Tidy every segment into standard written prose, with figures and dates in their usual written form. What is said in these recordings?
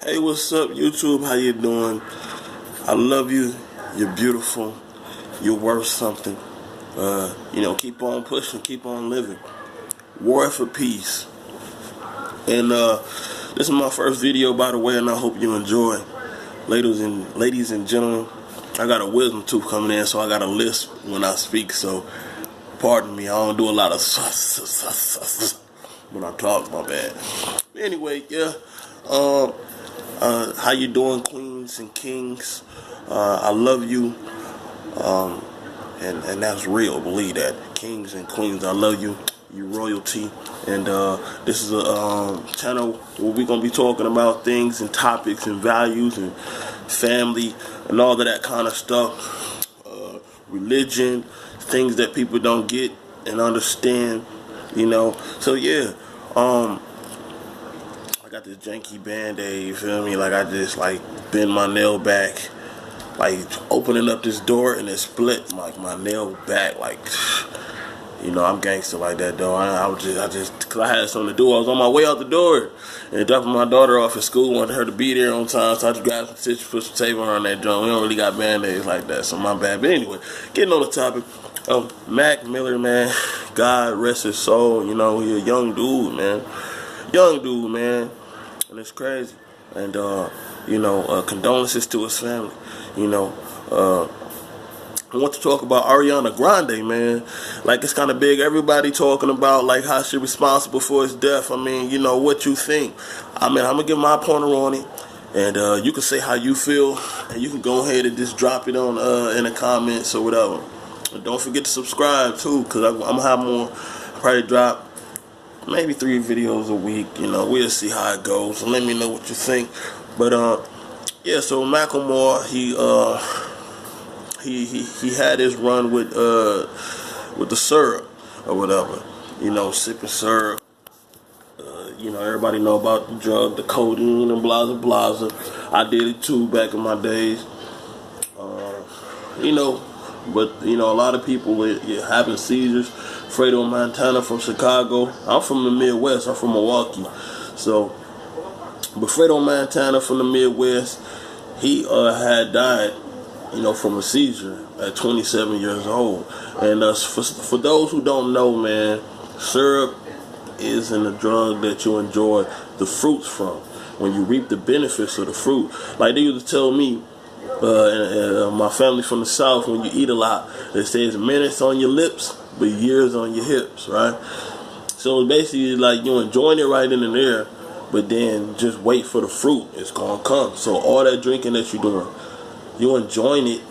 Hey, what's up, YouTube? How you doing? I love you. You're beautiful. You're worth something. Keep on pushing. Keep on living. War for peace. And this is my first video, by the way, and I hope you enjoy. Ladies and gentlemen, I got a wisdom tooth coming in, so I got a lisp when I speak. So, pardon me. I don't do a lot of when I talk. My bad. Anyway, yeah. How you doing, queens and kings? I love you, and that's real. Believe that, kings and queens. I love you. You royalty. And this is a channel where we're gonna be talking about things and topics and values and family and all of that kind of stuff. Religion, things that people don't get and understand. So yeah. I got this janky band-aid, you feel me? Like I just bend my nail back, like opening up this door and it split like my nail back, I'm gangster like that though. Cause I had something to do. I was on my way out the door and dropping my daughter off at school. Wanted her to be there on time, so I just grabbed some tissue, put some tape on that joint. We don't really got band-aids like that, so my bad. But anyway, getting on the topic. Mac Miller, man, God rest his soul. He a young dude, man. And it's crazy. And condolences to his family. I want to talk about Ariana Grande, man. Like, it's kind of big. Everybody talking about how she's responsible for his death. What you think? I'm gonna give my pointer on it, and you can say how you feel, and you can go ahead and just drop it on in the comments or whatever. And don't forget to subscribe too, cause I'm gonna have more. Probably drop maybe 3 videos a week. We'll see how it goes. So let me know what you think. But yeah. So Macklemore, he had his run with the syrup or whatever. Sipping syrup. Everybody know about the drug, the codeine and blah blah blah. I did it too back in my days. But a lot of people having seizures. Fredo Montana from Chicago. I'm from the Midwest. I'm from Milwaukee. So, but Fredo Montana from the Midwest, he had died, from a seizure at 27 years old. And for those who don't know, man, syrup isn't a drug that you enjoy the fruits from. When you reap the benefits of the fruit, like they used to tell me. My family from the South, when you eat a lot, it says minutes on your lips, but years on your hips, right? So basically, you enjoying it right in there, but then just wait for the fruit. It's gonna come. So all that drinking that you're doing, you enjoying it,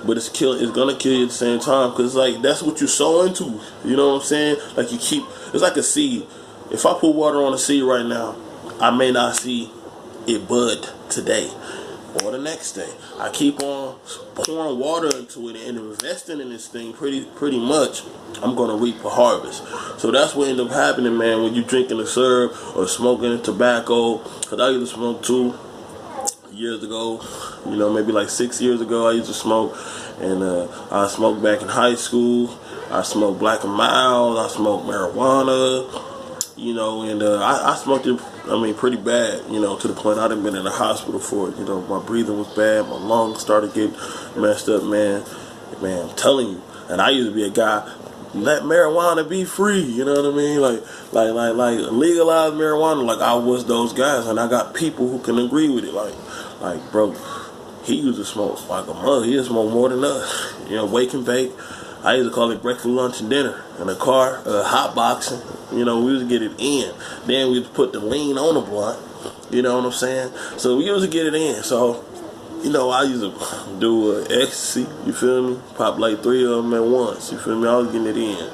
but it's gonna kill you at the same time, because that's what you sow into. You know what I'm saying? It's like a seed. If I put water on a seed right now, I may not see it bud today or the next day. I keep on pouring water into it and investing in this thing pretty much, I'm going to reap a harvest. So that's what ended up happening, man, when you drinking the syrup or smoking tobacco. Because I used to smoke too years ago, maybe 6 years ago I used to smoke. And I smoked back in high school. I smoked Black and Mild. I smoked marijuana. And I smoked it, pretty bad, to the point I done been in the hospital for it. My breathing was bad, my lungs started getting messed up, man. Man, I'm telling you. And I used to be a guy, let marijuana be free, you know what I mean? Like legalize marijuana, I was those guys, and I got people who can agree with it. Bro, he used to smoke like a mother. He used to smoke more than us. Wake and bake. I used to call it breakfast, lunch, and dinner in the car, hot boxing. We used to get it in. Then we used to put the lean on the blunt. You know what I'm saying? So we used to get it in. So, I used to do ecstasy. You feel me? Pop 3 of them at once. You feel me? I was getting it in.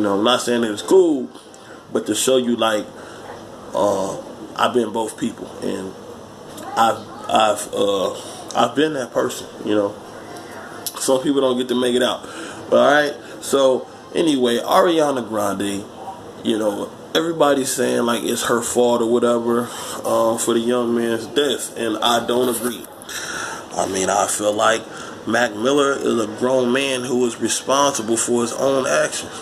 I'm not saying it was cool, but to show you, I've been both people, and I've been that person. Some people don't get to make it out. Alright, so anyway, Ariana Grande, everybody's saying it's her fault or whatever for the young man's death, and I don't agree. I feel like Mac Miller is a grown man who is responsible for his own actions.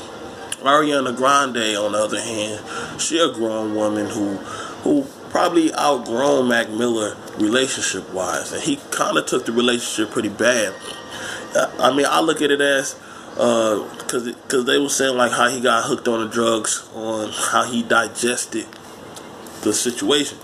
Ariana Grande, on the other hand, she a grown woman who probably outgrown Mac Miller relationship wise, and he kind of took the relationship pretty bad. I mean, I look at it as because they were saying like how he got hooked on the drugs, on how he digested the situation.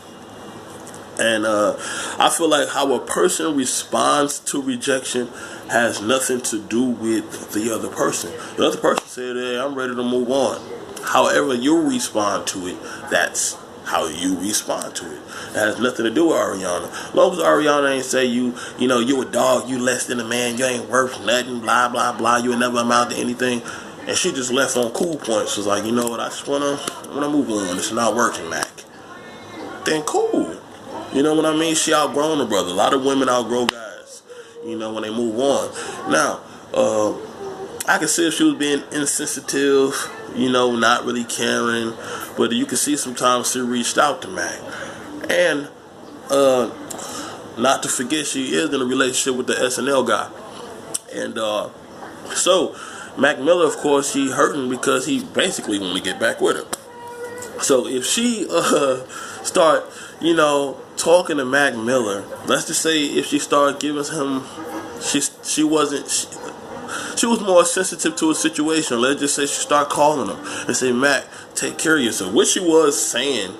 And I feel like how a person responds to rejection has nothing to do with the other person. The other person said, hey, I'm ready to move on. However you respond to it, that's how you respond to it. It has nothing to do with Ariana. As long as Ariana ain't say you know, you a dog, you less than a man, you ain't worth nothing, blah, blah, blah, you will never amount to anything. And she just left on cool points. Was like, you know what, I just wanna move on. It's not working, Mac. Then cool. You know what I mean? She outgrown her brother. A lot of women outgrow guys, you know, when they move on. Now, I can see if she was being insensitive, you know, not really caring, but you can see sometimes she reached out to Mac. And not to forget, she is in a relationship with the SNL guy. And so Mac Miller, of course, he hurting because he basically want to get back with her. So if she start, you know, talking to Mac Miller, let's just say if she started giving him, she was more sensitive to a situation. Let's just say she started calling him and say, Mac, take care of yourself. What she was saying,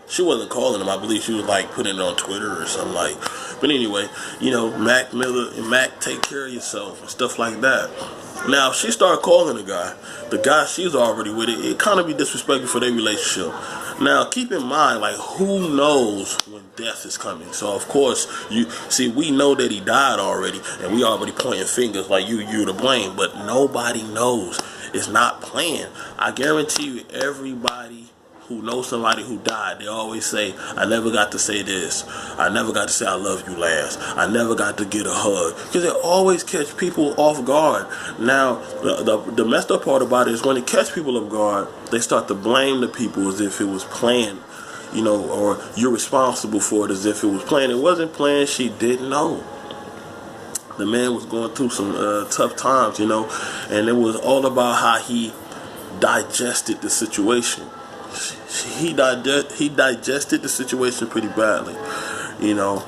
she wasn't calling him. I believe she was like putting it on Twitter or something like. But anyway, you know, Mac Miller and Mac, take care of yourself and stuff like that. Now, if she started calling the guy she's already with, it kind of be disrespectful for their relationship. Now, keep in mind, like, who knows when death is coming? So, of course, we know that he died already, and we already pointing fingers like you to blame, but nobody knows. It's not planned. I guarantee you, everybody who knows somebody who died, they always say, I never got to say this. I never got to say I love you last. I never got to get a hug. Because they always catch people off guard. Now, the messed up part about it is when it catch people off guard, they start to blame the people as if it was planned, you know, or you're responsible for it as if it was planned. It wasn't planned. She didn't know. The man was going through some tough times, you know, and it was all about how he digested the situation. He digested the situation pretty badly. You know,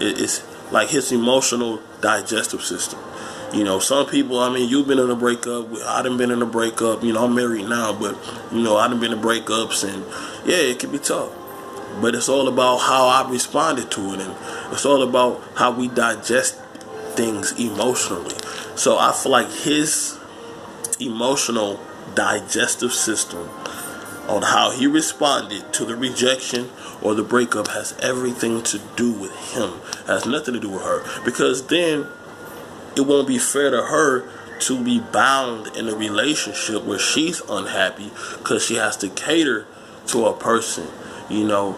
it's like his emotional digestive system. You know, some people, I mean, you've been in a breakup. I done been in a breakup. You know, I'm married now, but, you know, I done been in breakups, and yeah, it can be tough. But it's all about how I responded to it, and it's all about how we digest things emotionally. So I feel like his emotional digestive system on how he responded to the rejection or the breakup has everything to do with him. It has nothing to do with her. Because then it won't be fair to her to be bound in a relationship where she's unhappy because she has to cater to a person, you know,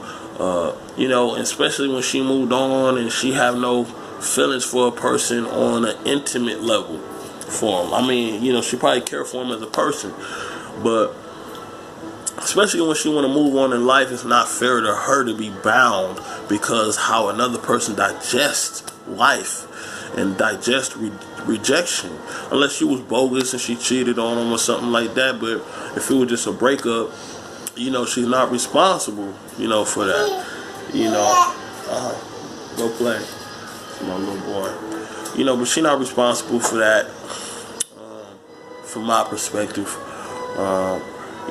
especially when she moved on and she have no feelings for a person on an intimate level for him. I mean, you know, she probably care for him as a person, but especially when she want to move on in life, it's not fair to her to be bound because how another person digests life and digest rejection. Unless she was bogus and she cheated on him or something like that. But if it was just a breakup, you know, she's not responsible, you know, for that. You know, go play. My little boy. You know, but she's not responsible for that. From my perspective,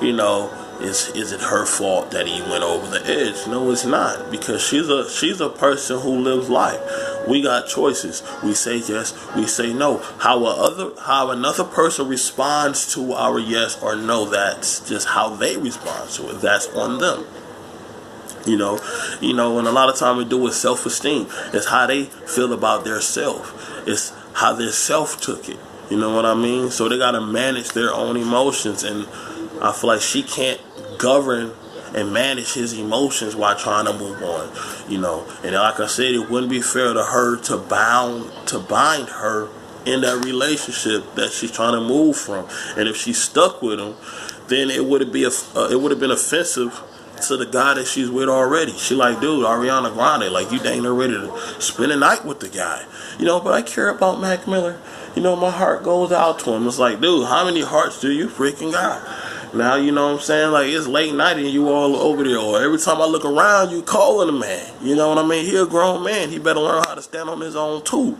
you know, is it her fault that he went over the edge? No, it's not, because she's a person who lives life. We got choices. We say yes, we say no. How another person responds to our yes or no, that's just how they respond to it. That's on them. You know, and a lot of time we do with self-esteem. It's how they feel about their self. It's how their self took it. You know what I mean? So they gotta manage their own emotions, and I feel like she can't govern and manage his emotions while trying to move on, you know. And like I said, it wouldn't be fair to her to bind her in that relationship that she's trying to move from. And if she stuck with him, then it would have been offensive to the guy that she's with already. She like, dude, Ariana Grande, like, you dang near ready to spend a night with the guy, you know. But I care about Mac Miller. You know, my heart goes out to him. It's like, dude, how many hearts do you freaking got? Now, you know what I'm saying? Like, it's late night and you all over there. Or every time I look around, you calling a man. You know what I mean? He a grown man. He better learn how to stand on his own, too.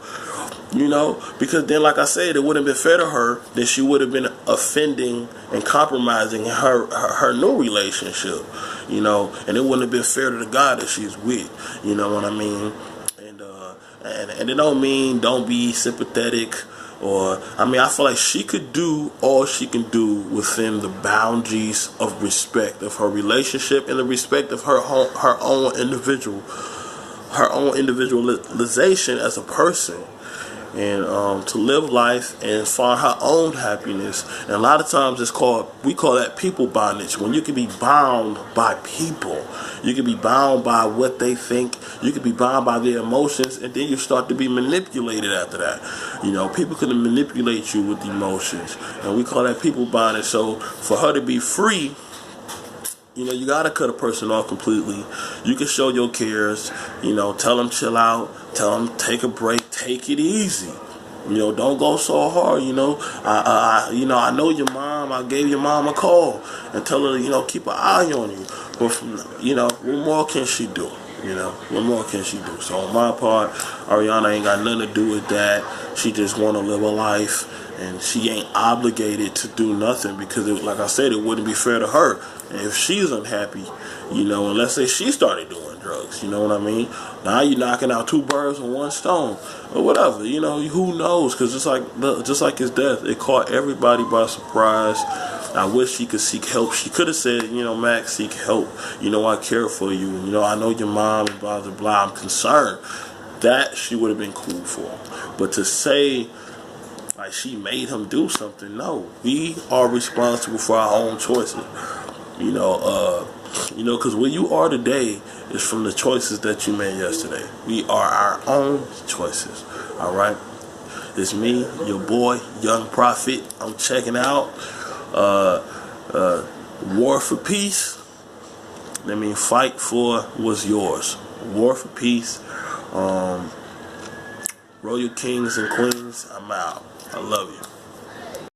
You know? Because then, like I said, it wouldn't have been fair to her that she would have been offending and compromising her new relationship. You know? And it wouldn't have been fair to the guy that she's with. You know what I mean? And it don't mean don't be sympathetic. Or, I mean, I feel like she could do all she can do within the boundaries of respect of her relationship and the respect of her own individualization as a person, and to live life and find her own happiness. And a lot of times we call that people bondage, when you can be bound by people. You can be bound by what they think. You can be bound by their emotions, and then you start to be manipulated after that. You know, people can manipulate you with emotions, and we call that people bondage. So for her to be free, you know, you gotta cut a person off completely. You can show your cares. You know, tell them chill out. Tell them take a break. Take it easy. You know, don't go so hard. You know, I know your mom. I gave your mom a call and tell her, you know, keep an eye on you. But you know, what more can she do? You know, what more can she do? So on my part, Ariana ain't got nothing to do with that. She just want to live a life, and she ain't obligated to do nothing because, like I said, it wouldn't be fair to her. And if she's unhappy, you know, and let's say she started doing drugs, you know what I mean? Now you're knocking out two birds with one stone, or whatever. You know, who knows? Because just like his death, it caught everybody by surprise. I wish she could seek help. She could have said, you know, Max, seek help. You know, I care for you. You know, I know your mom and blah, blah, blah. I'm concerned. That she would have been cool for. But to say, like, she made him do something, no. We are responsible for our own choices. You know, because where you are today is from the choices that you made yesterday. We are our own choices. All right? It's me, your boy, Young Prophet. I'm checking out. War for peace. I mean, fight for what's yours. War for peace. Royal Kings and Queens, I'm out. I love you.